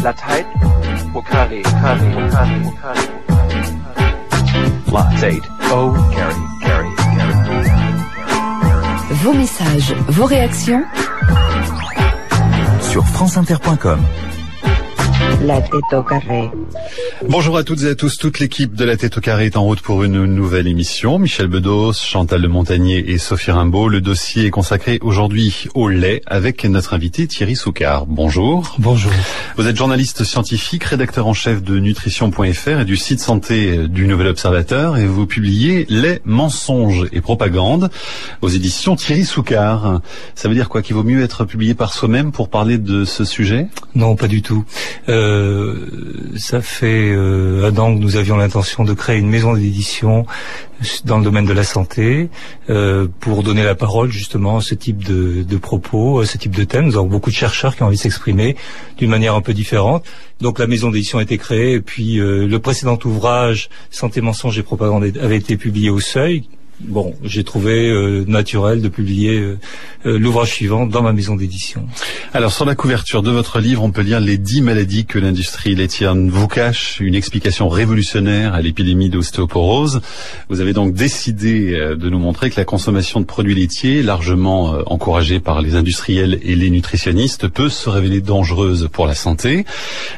La tête au carré, carré, carré, carré. La tête au carré, carré, carré. Vos messages, vos réactions sur franceinter.com. La tête au carré. Bonjour à toutes et à tous, toute l'équipe de La Tête au Carré est en route pour une nouvelle émission. Michel Bedos, Chantal Le Montagnier et Sophie Rimbaud. Le dossier est consacré aujourd'hui au lait avec notre invité Thierry Soucard. Bonjour. Bonjour. Vous êtes journaliste scientifique, rédacteur en chef de Nutrition.fr et du site santé du Nouvel Observateur et vous publiez Lait, mensonges et propagande aux éditions Thierry Soucard. Ça veut dire quoi, qu'il vaut mieux être publié par soi-même pour parler de ce sujet? Non, pas du tout. Ça fait un an que nous avions l'intention de créer une maison d'édition dans le domaine de la santé pour donner la parole justement à ce type de propos, à ce type de thème. Nous avons beaucoup de chercheurs qui ont envie de s'exprimer d'une manière un peu différente. Donc la maison d'édition a été créée et puis le précédent ouvrage Santé, mensonges et propagande avait été publié au Seuil. Bon, j'ai trouvé naturel de publier l'ouvrage suivant dans ma maison d'édition. Alors, sur la couverture de votre livre, on peut lire les 10 maladies que l'industrie laitière vous cache, une explication révolutionnaire à l'épidémie d'ostéoporose. Vous avez donc décidé de nous montrer que la consommation de produits laitiers, largement encouragée par les industriels et les nutritionnistes, peut se révéler dangereuse pour la santé.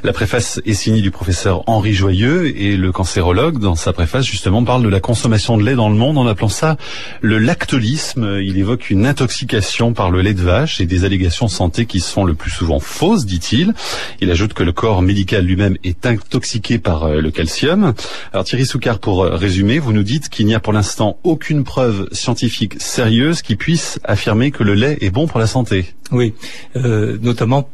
La préface est signée du professeur Henri Joyeux et le cancérologue, dans sa préface, justement, parle de la consommation de lait dans le monde en appelant ça le lactolisme. Il évoque une intoxication par le lait de vache et des allégations de santé qui sont le plus souvent fausses, dit-il. Il ajoute que le corps médical lui-même est intoxiqué par le calcium. Alors Thierry Soucard, pour résumer, vous nous dites qu'il n'y a pour l'instant aucune preuve scientifique sérieuse qui puisse affirmer que le lait est bon pour la santé. Oui, notamment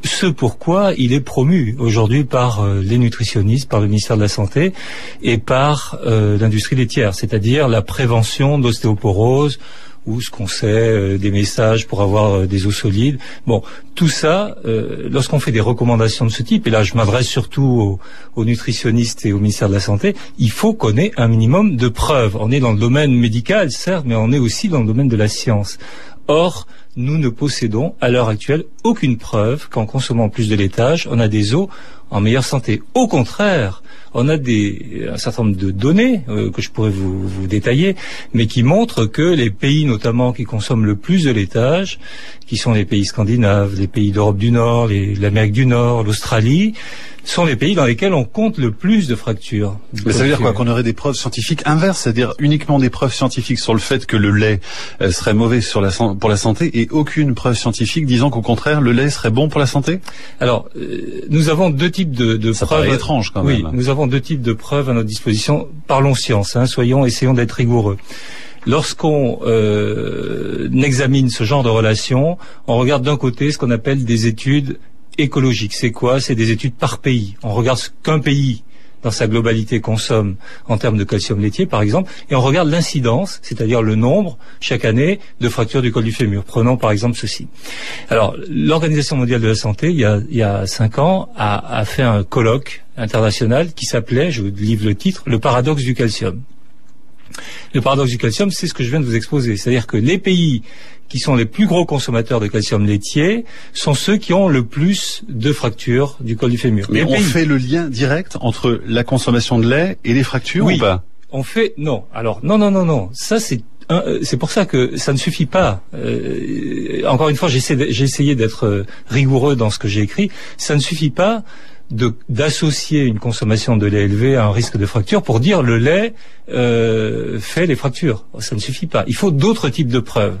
ce pourquoi il est promu aujourd'hui par les nutritionnistes, par le ministère de la Santé et par l'industrie laitière, c'est-à-dire la prévention d'ostéoporose ou ce qu'on sait des messages pour avoir des os solides. Bon, tout ça, lorsqu'on fait des recommandations de ce type, et là je m'adresse surtout aux nutritionnistes et au ministère de la Santé, il faut qu'on ait un minimum de preuves. On est dans le domaine médical, certes, mais on est aussi dans le domaine de la science. Or, nous ne possédons à l'heure actuelle aucune preuve qu'en consommant plus de laitage, on a des os en meilleure santé. Au contraire, on a un certain nombre de données que je pourrais vous détailler, mais qui montrent que les pays notamment qui consomment le plus de laitage, qui sont les pays scandinaves, les pays d'Europe du Nord, l'Amérique du Nord, l'Australie, sont les pays dans lesquels on compte le plus de fractures. Mais ça veut dire quoi, qu'on aurait des preuves scientifiques inverses, c'est-à-dire uniquement des preuves scientifiques sur le fait que le lait serait mauvais pour la santé et aucune preuve scientifique disant qu'au contraire le lait serait bon pour la santé? Alors, nous avons deux types de preuves. Ça paraît étrange quand même. Oui, nous avons deux types de preuves à notre disposition. Parlons science, essayons d'être rigoureux. Lorsqu'on examine ce genre de relation, on regarde d'un côté ce qu'on appelle des études écologiques. C'est quoi? C'est des études par pays. On regarde ce qu'un pays dans sa globalité consomme en termes de calcium laitier, par exemple, et on regarde l'incidence, c'est-à-dire le nombre, chaque année, de fractures du col du fémur. Prenons par exemple ceci. Alors, l'Organisation mondiale de la santé, il y a 5 ans, a fait un colloque international qui s'appelait, je vous livre le titre, le paradoxe du calcium. Le paradoxe du calcium, c'est ce que je viens de vous exposer. C'est-à-dire que les pays qui sont les plus gros consommateurs de calcium laitier sont ceux qui ont le plus de fractures du col du fémur. Mais on fait le lien direct entre la consommation de lait et les fractures ou pas? On fait, non. Alors, non. Ça, c'est pour ça que ça ne suffit pas. Encore une fois, j'ai essayé d'être rigoureux dans ce que j'ai écrit. Ça ne suffit pas d'associer une consommation de lait élevée à un risque de fracture pour dire le lait fait les fractures. Ça ne suffit pas. Il faut d'autres types de preuves.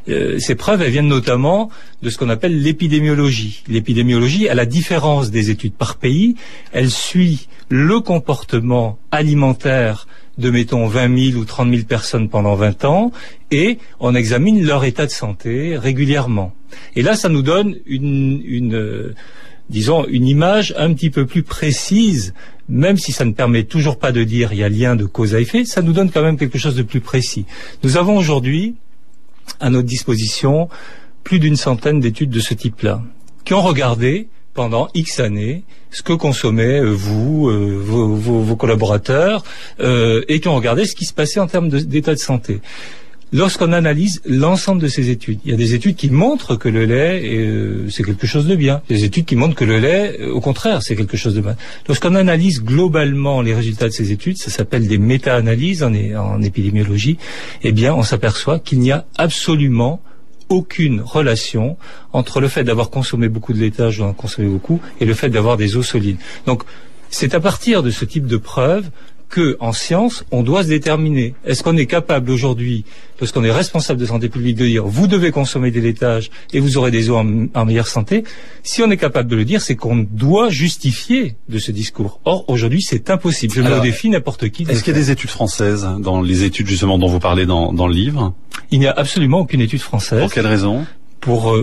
Ces preuves, elles viennent notamment de ce qu'on appelle l'épidémiologie. L'épidémiologie, à la différence des études par pays, elle suit le comportement alimentaire de, mettons, 20 000 ou 30 000 personnes pendant 20 ans, et on examine leur état de santé régulièrement. Et là, ça nous donne disons, une image un petit peu plus précise, même si ça ne permet toujours pas de dire il y a lien de cause à effet, ça nous donne quand même quelque chose de plus précis. Nous avons aujourd'hui à notre disposition plus d'une centaine d'études de ce type-là, qui ont regardé pendant X années ce que consommaient vos collaborateurs, et qui ont regardé ce qui se passait en termes d'état de santé. lorsqu'on analyse l'ensemble de ces études. Il y a des études qui montrent que le lait, c'est quelque chose de bien. Il y a des études qui montrent que le lait, au contraire, c'est quelque chose de mal. Lorsqu'on analyse globalement les résultats de ces études, ça s'appelle des méta-analyses en épidémiologie, eh bien, on s'aperçoit qu'il n'y a absolument aucune relation entre le fait d'avoir consommé beaucoup de laitage, d'en consommer beaucoup, et le fait d'avoir des os solides. Donc, c'est à partir de ce type de preuves que, en science, on doit se déterminer. Est-ce qu'on est capable aujourd'hui, parce qu'on est responsable de santé publique, de dire vous devez consommer des laitages et vous aurez des os en meilleure santé? Si on est capable de le dire, c'est qu'on doit justifier de ce discours. Or, aujourd'hui, c'est impossible. Je mets au défi n'importe qui. Est-ce qu'il y a des études françaises dans les études justement dont vous parlez dans le livre? Il n'y a absolument aucune étude française. Pour quelle raison? Pour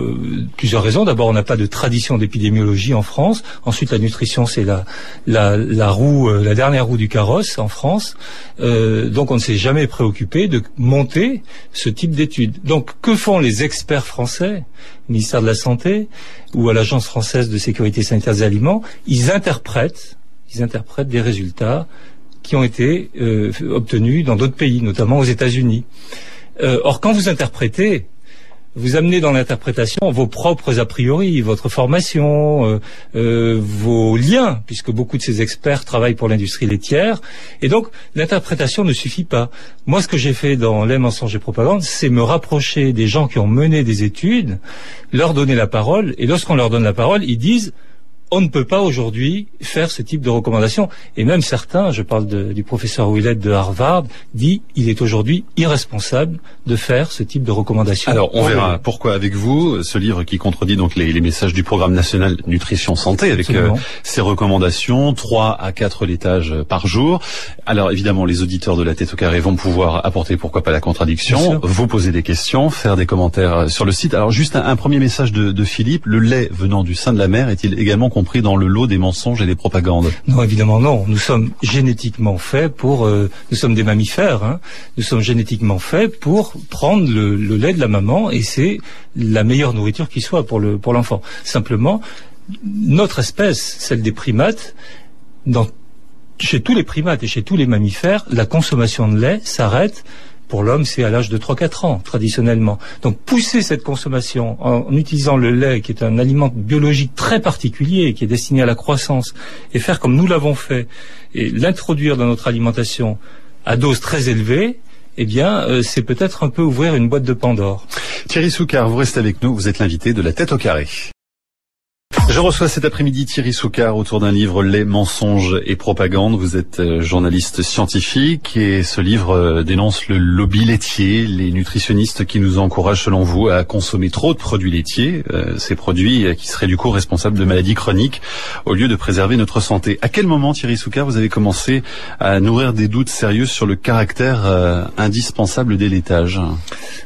plusieurs raisons. D'abord, on n'a pas de tradition d'épidémiologie en France. Ensuite, la nutrition, c'est la roue, la dernière roue du carrosse en France. Donc, on ne s'est jamais préoccupé de monter ce type d'études. Donc, que font les experts français, au ministère de la Santé ou à l'Agence française de sécurité sanitaire des aliments? Ils interprètent des résultats qui ont été obtenus dans d'autres pays, notamment aux États-Unis. Or, quand vous interprétez, vous amenez dans l'interprétation vos propres a priori, votre formation, vos liens, puisque beaucoup de ces experts travaillent pour l'industrie laitière. Et donc, l'interprétation ne suffit pas. Moi, ce que j'ai fait dans Les mensonges et propagande, c'est me rapprocher des gens qui ont mené des études, leur donner la parole, et lorsqu'on leur donne la parole, ils disent on ne peut pas aujourd'hui faire ce type de recommandations. Et même certains, je parle du professeur Willett de Harvard, dit il est aujourd'hui irresponsable de faire ce type de recommandations. Alors, on verra pourquoi avec vous, ce livre qui contredit donc les messages du programme national Nutrition Santé avec ses recommandations, 3 à 4 laitages par jour. Alors, évidemment, les auditeurs de La Tête au Carré vont pouvoir apporter pourquoi pas la contradiction, vous poser des questions, faire des commentaires sur le site. Alors, juste un premier message de Philippe, le lait venant du sein de la mère est-il également compris dans le lot des mensonges et des propagandes? Non, évidemment non. Nous sommes génétiquement faits pour... nous sommes des mammifères. Hein. Nous sommes génétiquement faits pour prendre le lait de la maman et c'est la meilleure nourriture qui soit pour l'enfant. Simplement, notre espèce, celle des primates, chez tous les primates et chez tous les mammifères, la consommation de lait s'arrête. Pour l'homme, c'est à l'âge de 3-4 ans, traditionnellement. Donc, pousser cette consommation en utilisant le lait, qui est un aliment biologique très particulier, qui est destiné à la croissance, et faire comme nous l'avons fait, et l'introduire dans notre alimentation à dose très élevée, eh bien, c'est peut-être un peu ouvrir une boîte de Pandore. Thierry Soucard, vous restez avec nous, vous êtes l'invité de La Tête au Carré. Je reçois cet après-midi Thierry Soucard autour d'un livre Les mensonges et propagande. Vous êtes journaliste scientifique et ce livre dénonce le lobby laitier, les nutritionnistes qui nous encouragent selon vous à consommer trop de produits laitiers, ces produits qui seraient du coup responsables de maladies chroniques au lieu de préserver notre santé. À quel moment, Thierry Soucard, vous avez commencé à nourrir des doutes sérieux sur le caractère indispensable des laitages?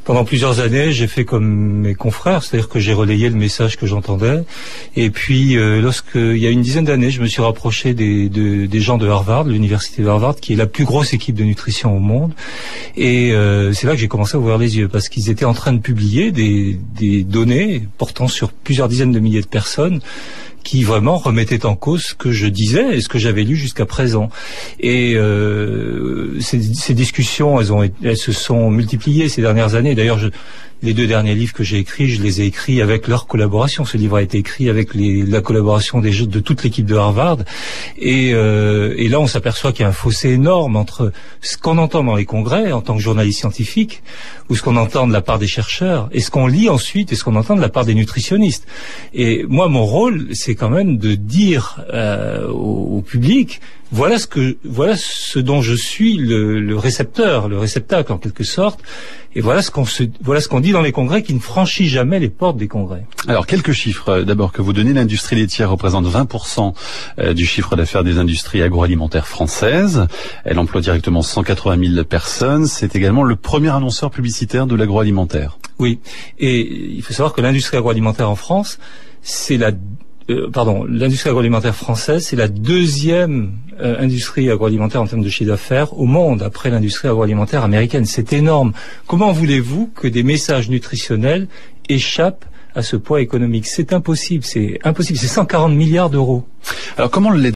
Pendant plusieurs années, j'ai fait comme mes confrères, c'est-à-dire que j'ai relayé le message que j'entendais. Et puis, lorsqu'il y a une dizaine d'années, je me suis rapproché des gens de Harvard, l'université de Harvard, qui est la plus grosse équipe de nutrition au monde. Et c'est là que j'ai commencé à ouvrir les yeux, parce qu'ils étaient en train de publier des données portant sur plusieurs dizaines de milliers de personnes, qui vraiment remettaient en cause ce que je disais et ce que j'avais lu jusqu'à présent. Et ces discussions, elles se sont multipliées ces dernières années. D'ailleurs, les 2 derniers livres que j'ai écrits, je les ai écrits avec leur collaboration. Ce livre a été écrit avec la collaboration de toute l'équipe de Harvard. Et là, on s'aperçoit qu'il y a un fossé énorme entre ce qu'on entend dans les congrès en tant que journaliste scientifique, ou ce qu'on entend de la part des chercheurs, et ce qu'on lit ensuite, et ce qu'on entend de la part des nutritionnistes. Et moi, mon rôle, c'est quand même de dire au public, voilà ce dont je suis le réceptacle en quelque sorte, et voilà ce qu'on dit dans les congrès qui ne franchit jamais les portes des congrès. Alors quelques chiffres d'abord que vous donnez. L'industrie laitière représente 20% du chiffre d'affaires des industries agroalimentaires françaises. Elle emploie directement 180 000 personnes. C'est également le premier annonceur publicitaire de l'agroalimentaire. Oui, et il faut savoir que l'industrie agroalimentaire en France, l'industrie agroalimentaire française, c'est la deuxième industrie agroalimentaire en termes de chiffre d'affaires au monde, après l'industrie agroalimentaire américaine. C'est énorme. Comment voulez-vous que des messages nutritionnels échappent à ce poids économique? C'est impossible. C'est 140 milliards d'euros. Alors comment le lait